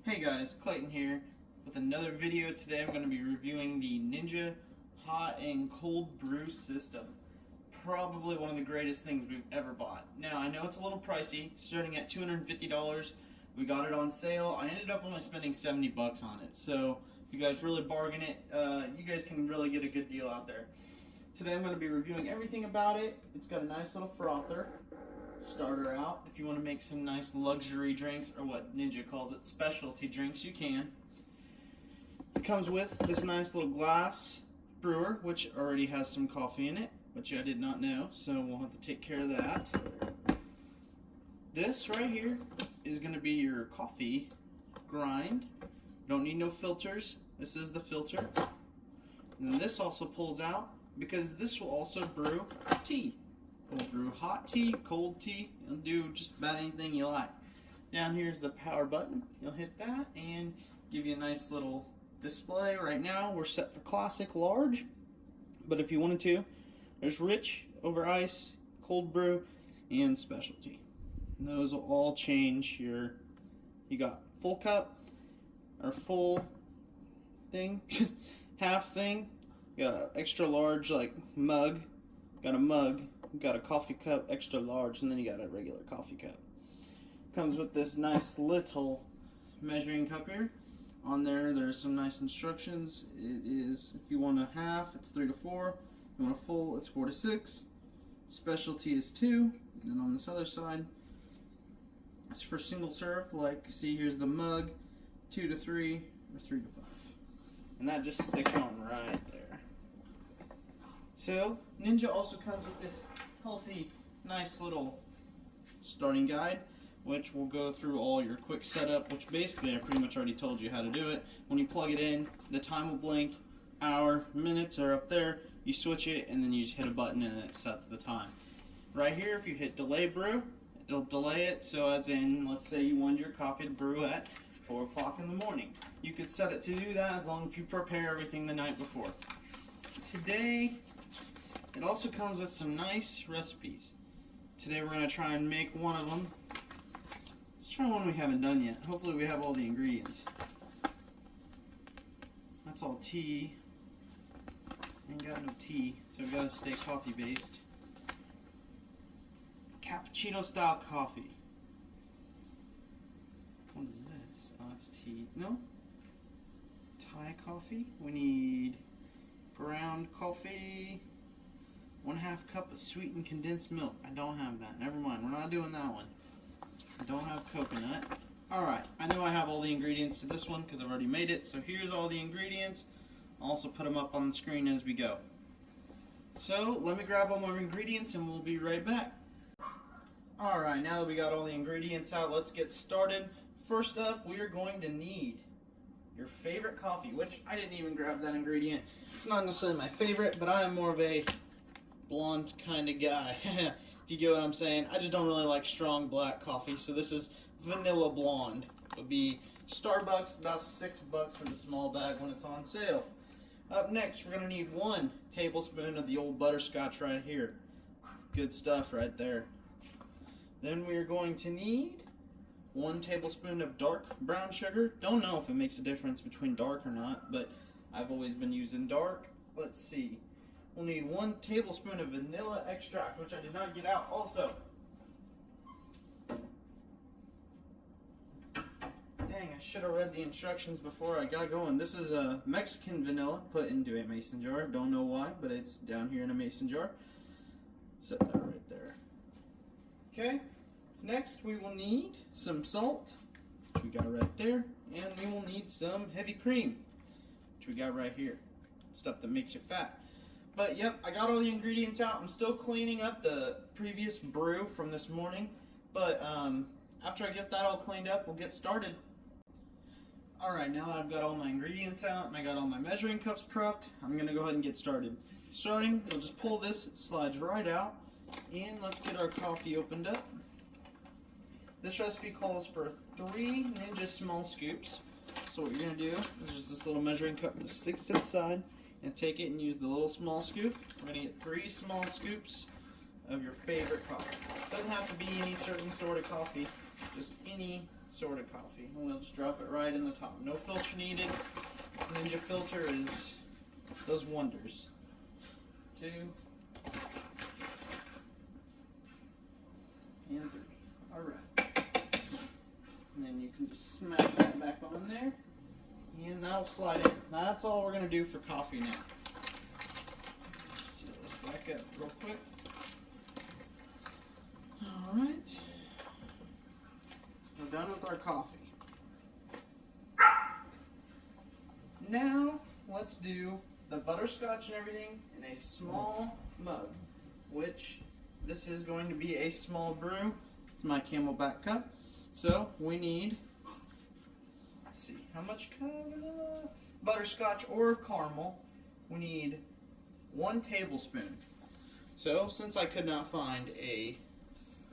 Hey guys, Clayton here with another video. Today I'm going to be reviewing the Ninja hot and cold brew system. Probably one of the greatest things we've ever bought. Now I know it's a little pricey, starting at $250. We got it on sale. I ended up only spending 70 bucks on it. So if you guys really bargain it, you guys can really get a good deal out there. Today I'm going to be reviewing everything about it. It's got a nice little frother starter out. If you want to make some nice luxury drinks, or what Ninja calls it, specialty drinks, you can. It comes with this nice little glass brewer, which already has some coffee in it, which I did not know, so we'll have to take care of that. This right here is going to be your coffee grind. Don't need no filters. This is the filter. And then this also pulls out because this will also brew tea. We'll brew hot tea, cold tea, you'll do just about anything you like. Down here is the power button. You'll hit that and give you a nice little display. Right now we're set for classic large, but if you wanted to, there's rich, over ice, cold brew, and specialty. And those will all change you got full cup, or full thing, half thing, you got an extra large like mug, got a mug, got a coffee cup, extra large, and then you got a regular coffee cup. Comes with this nice little measuring cup here. On there's some nice instructions. It is, if you want a half, it's 3 to 4. If you want a full, it's 4 to 6. Specialty is 2. And then on this other side, it's for single serve. Like, see, here's the mug, 2 to 3, or 3 to 5. And that just sticks on right there. So, Ninja also comes with this healthy, nice little starting guide, which will go through all your quick setup, which basically I pretty much already told you how to do it. When you plug it in, the time will blink, hour, minutes are up there, you switch it, and then you just hit a button and it sets the time. Right here, if you hit delay brew, it'll delay it, so as in, let's say you wanted your coffee to brew at 4 o'clock in the morning. You could set it to do that as long as you prepare everything the night before. Today, it also comes with some nice recipes. Today we're going to try and make one of them. Let's try one we haven't done yet. Hopefully we have all the ingredients. That's all tea. Ain't got no tea, so we've got to stay coffee based. Cappuccino style coffee. What is this? Oh, it's tea. No? Thai coffee. We need ground coffee. 1/2 cup of sweetened condensed milk. I don't have that. Never mind. We're not doing that one. I don't have coconut. Alright. I know I have all the ingredients to this one because I've already made it. So here's all the ingredients. I'll also put them up on the screen as we go. So let me grab all my ingredients and we'll be right back. Alright. Now that we got all the ingredients out, let's get started. First up, we are going to need your favorite coffee, which I didn't even grab that ingredient. It's not necessarily my favorite, but I am more of a blonde kind of guy, if you get what I'm saying. I just don't really like strong black coffee, so this is vanilla blonde. It'll be Starbucks, about $6 for the small bag when it's on sale. Up next, we're going to need 1 tablespoon of the old butterscotch right here. Good stuff right there. Then we're going to need 1 tablespoon of dark brown sugar. Don't know if it makes a difference between dark or not, but I've always been using dark. Let's see. We'll need 1 tablespoon of vanilla extract, which I did not get out also. Dang, I should have read the instructions before I got going. This is a Mexican vanilla put into a mason jar. Don't know why, but it's down here in a mason jar. Set that right there. Okay, next we will need some salt, which we got right there. And we will need some heavy cream, which we got right here. Stuff that makes you fat. But yep, I got all the ingredients out. I'm still cleaning up the previous brew from this morning. But after I get that all cleaned up, we'll get started. Alright, now that I've got all my ingredients out and I got all my measuring cups prepped, I'm going to go ahead and get started. Starting, you'll just pull this, it slides right out. And let's get our coffee opened up. This recipe calls for 3 Ninja small scoops. So what you're going to do is just this little measuring cup that sticks to the side. And take it and use the little small scoop. We're going to get 3 small scoops of your favorite coffee. It doesn't have to be any certain sort of coffee, just any sort of coffee. And we'll just drop it right in the top. No filter needed. This Ninja filter does wonders. 2 and 3. Alright. And then you can just smack that back on there. And that'll slide in. That's all we're going to do for coffee now. So let's back up real quick. Alright. We're done with our coffee. Now, let's do the butterscotch and everything in a small mug, which this is going to be a small brew. It's my Camelback cup. So we need, let's see, how much butterscotch or caramel? We need 1 tablespoon. So since I could not find a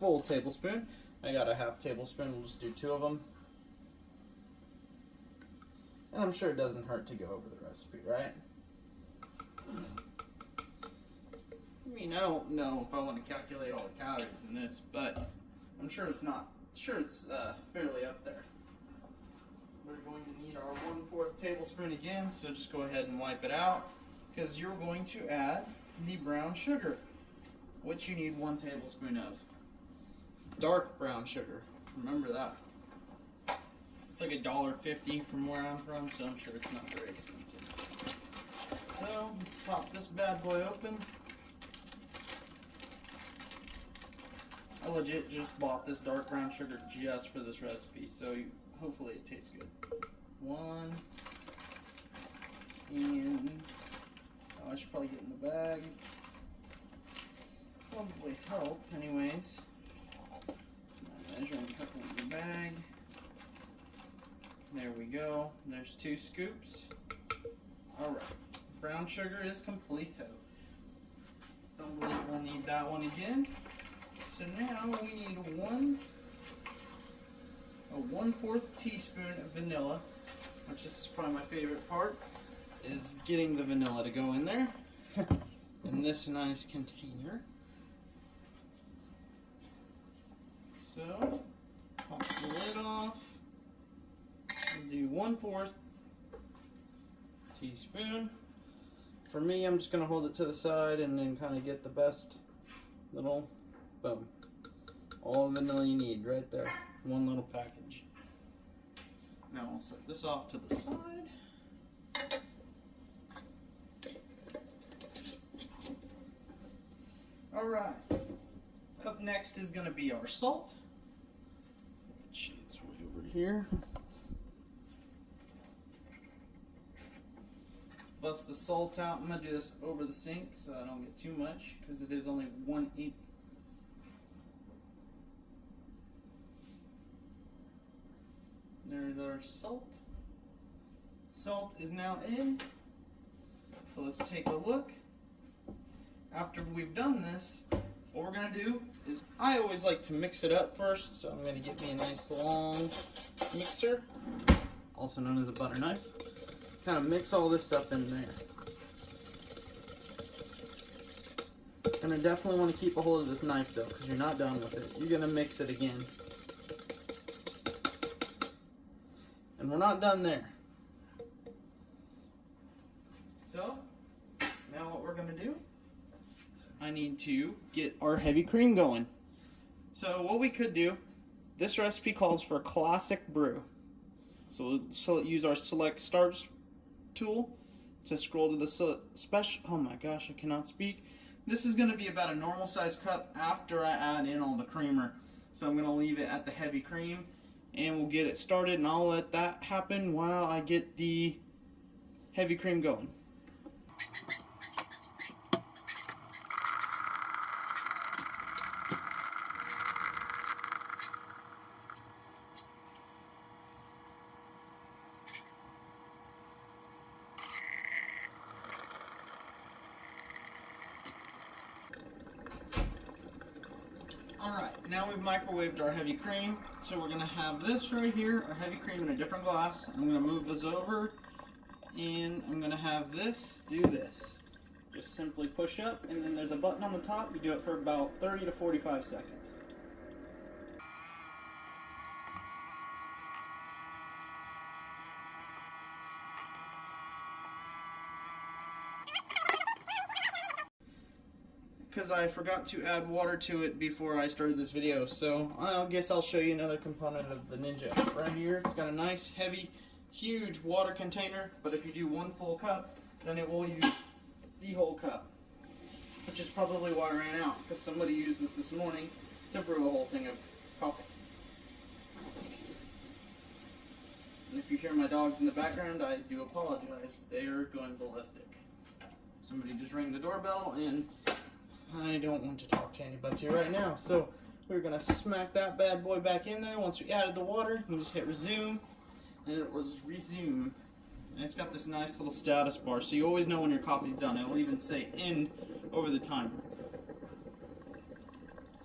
full tablespoon, I got a half tablespoon. We'll just do 2 of them. And I'm sure it doesn't hurt to go over the recipe, right? I mean, I don't know if I want to calculate all the calories in this, but I'm sure it's not. Sure, it's fairly up there. We're going to need our 1/4 tablespoon again, so just go ahead and wipe it out, because you're going to add the brown sugar, which you need 1 tablespoon of. Dark brown sugar, remember that. It's like $1.50 from where I'm from, so I'm sure it's not very expensive. So let's pop this bad boy open. I legit just bought this dark brown sugar just for this recipe, so hopefully it tastes good. 1, and I should probably get in the bag. Probably help, anyways. My measuring cup in the bag. There we go. There's 2 scoops. Alright. Brown sugar is completo. Don't believe we'll need that one again. So now we need a 1/4 teaspoon of vanilla, which this is probably my favorite part, is getting the vanilla to go in there in this nice container. So, pop the lid off. We'll do 1/4 teaspoon. For me, I'm just going to hold it to the side and then kind of get the best little, boom. All the vanilla you need right there. 1 little package. Now I'll set this off to the side. Alright. Up next is going to be our salt, which is way over here. Bust the salt out. I'm going to do this over the sink so I don't get too much, because it is only 1/8. There's our salt. Salt is now in. So let's take a look. After we've done this, what we're going to do is, I always like to mix it up first, so I'm going to get me a nice long mixer, also known as a butter knife. Kind of mix all this up in there. And I definitely want to keep a hold of this knife though, because you're not done with it. You're going to mix it again. And we're not done there. So, now what we're going to do is I need to get our heavy cream going. So what we could do, this recipe calls for classic brew. So we'll use our select starts tool to scroll to the special, oh my gosh, I cannot speak. This is going to be about a normal size cup after I add in all the creamer. So I'm going to leave it at the heavy cream and we'll get it started, and I'll let that happen while I get the heavy cream going. Alright, now we've microwaved our heavy cream, so we're going to have this right here, our heavy cream in a different glass. I'm going to move this over, and I'm going to have this do this. Just simply push up, and then there's a button on the top. You do it for about 30 to 45 seconds. because I forgot to add water to it before I started this video. So I guess I'll show you another component of the Ninja. Right here, it's got a nice, heavy, huge water container, but if you do 1 full cup, then it will use the whole cup, which is probably why I ran out, because somebody used this morning to brew a whole thing of coffee. And if you hear my dogs in the background, I do apologize. They are going ballistic. Somebody just rang the doorbell, and I don't want to talk to anybody right now. So we're going to smack that bad boy back in there. Once we added the water, you just hit resume, and it was resume. And it's got this nice little status bar, so you always know when your coffee's done. It will even say end over the timer.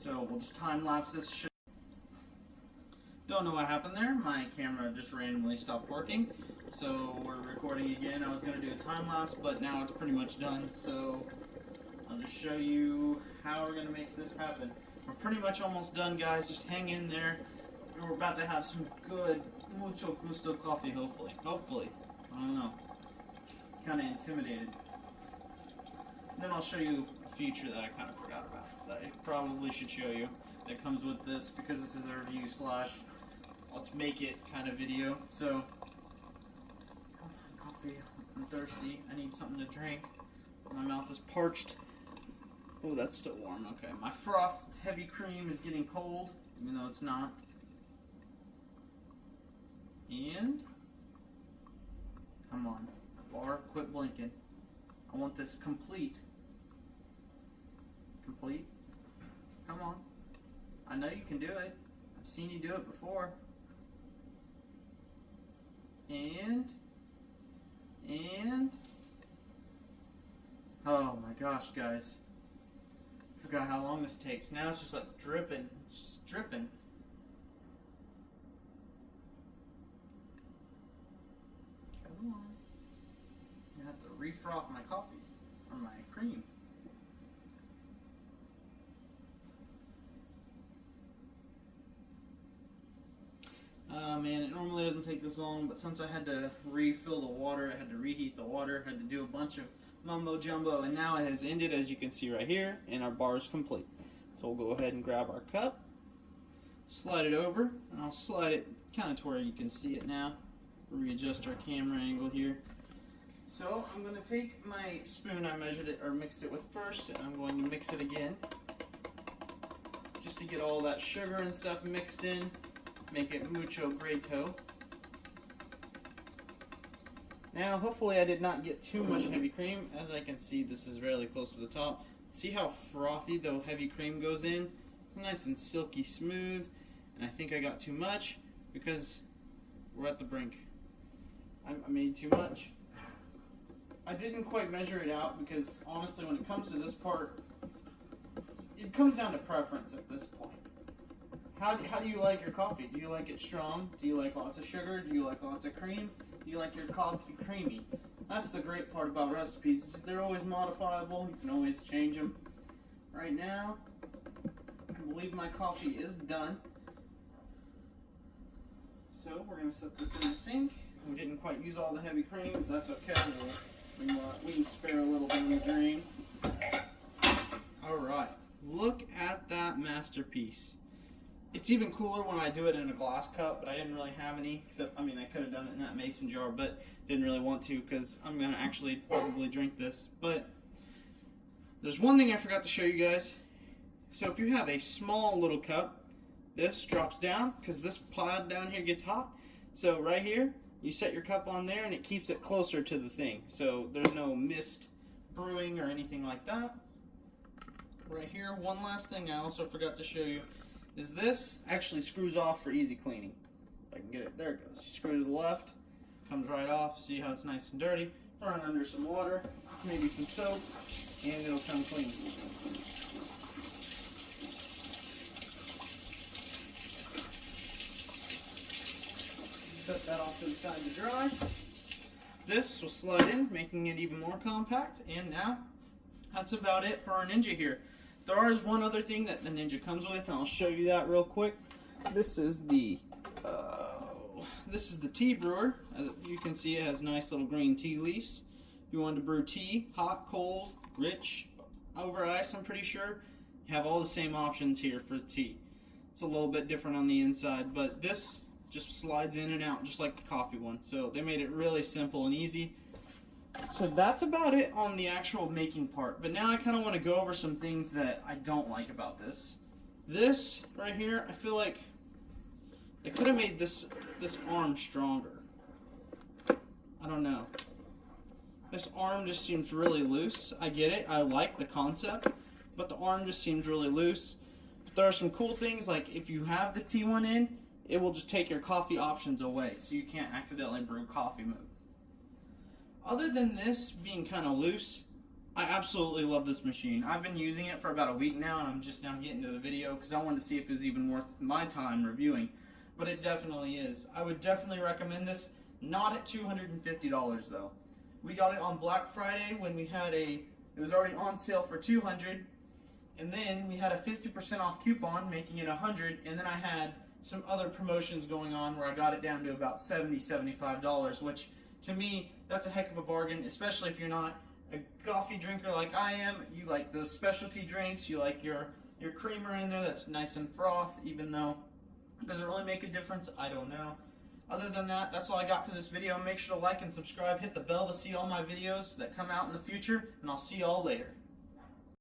So we'll just time lapse this shit. Don't know what happened there. My camera just randomly stopped working. So we're recording again. I was going to do a time lapse, but now it's pretty much done. So I'll just show you how we're going to make this happen. We're pretty much almost done, guys. Just hang in there. We're about to have some good mucho gusto coffee, hopefully. Hopefully. I don't know. Kind of intimidated. Then I'll show you a feature that I kind of forgot about, that I probably should show you, that comes with this, because this is a review slash let's make it kind of video. So, come on, coffee. I'm thirsty. I need something to drink. My mouth is parched. Oh, that's still warm. Okay. My froth heavy cream is getting cold, even though it's not. And, come on, bar, quit blinking. I want this complete. Complete? Come on. I know you can do it. I've seen you do it before. And, oh my gosh, guys. Forgot how long this takes. Now it's just like dripping. It's just dripping. Come on. I have to refroth my coffee, or my cream. Man, it normally doesn't take this long, but since I had to refill the water, I had to reheat the water, had to do a bunch of mumbo jumbo, and now it has ended, as you can see right here, and our bar is complete. So we'll go ahead and grab our cup, slide it over, and I'll slide it kind of to where you can see it now. Readjust our camera angle here. So I'm going to take my spoon I measured it or mixed it with first, and I'm going to mix it again, just to get all that sugar and stuff mixed in. Make it mucho greto. Now, hopefully I did not get too much heavy cream. As I can see, this is really close to the top. See how frothy the heavy cream goes in? It's nice and silky smooth. And I think I got too much because we're at the brink. I made too much. I didn't quite measure it out because honestly, when it comes to this part, it comes down to preference at this point. How do you like your coffee? Do you like it strong? Do you like lots of sugar? Do you like lots of cream? Do you like your coffee creamy? That's the great part about recipes. They're always modifiable. You can always change them. Right now, I believe my coffee is done. So we're going to set this in the sink. We didn't quite use all the heavy cream, but that's okay. We can spare a little bit in the drain. Alright, look at that masterpiece. It's even cooler when I do it in a glass cup, but I didn't really have any, except, I mean, I could have done it in that mason jar, but didn't really want to because I'm going to actually probably drink this. But there's one thing I forgot to show you guys. So if you have a small little cup, this drops down because this pod down here gets hot. So right here, you set your cup on there and it keeps it closer to the thing. So there's no mist brewing or anything like that. Right here, one last thing I also forgot to show you is this actually screws off for easy cleaning. If I can get it, there it goes. You screw to the left, comes right off. See how it's nice and dirty. Run under some water, maybe some soap, and it'll come clean. Set that off to the side to dry. This will slide in, making it even more compact, and now that's about it for our Ninja here. There is one other thing that the Ninja comes with, and I'll show you that real quick. This is the tea brewer. As you can see, it has nice little green tea leaves. If you wanted to brew tea, hot, cold, rich, over ice, I'm pretty sure. You have all the same options here for tea. It's a little bit different on the inside, but this just slides in and out just like the coffee one. So they made it really simple and easy. So that's about it on the actual making part. But now I kind of want to go over some things that I don't like about this. This right here, I feel like they could have made this arm stronger. I don't know. This arm just seems really loose. I get it. I like the concept, but the arm just seems really loose. But there are some cool things, like if you have the T1 in, it will just take your coffee options away, so you can't accidentally brew coffee mode. Other than this being kind of loose, I absolutely love this machine. I've been using it for about a week now, and I'm just now getting to the video because I wanted to see if it was even worth my time reviewing. But it definitely is. I would definitely recommend this. Not at $250 though. We got it on Black Friday when we had it was already on sale for $200, and then we had a 50% off coupon making it $100, and then I had some other promotions going on where I got it down to about $70, $75, which to me, that's a heck of a bargain, especially if you're not a coffee drinker like I am. You like those specialty drinks, you like your creamer in there that's nice and froth, even though, does it really make a difference? I don't know. Other than that, that's all I got for this video. Make sure to like and subscribe, hit the bell to see all my videos that come out in the future, and I'll see y'all later.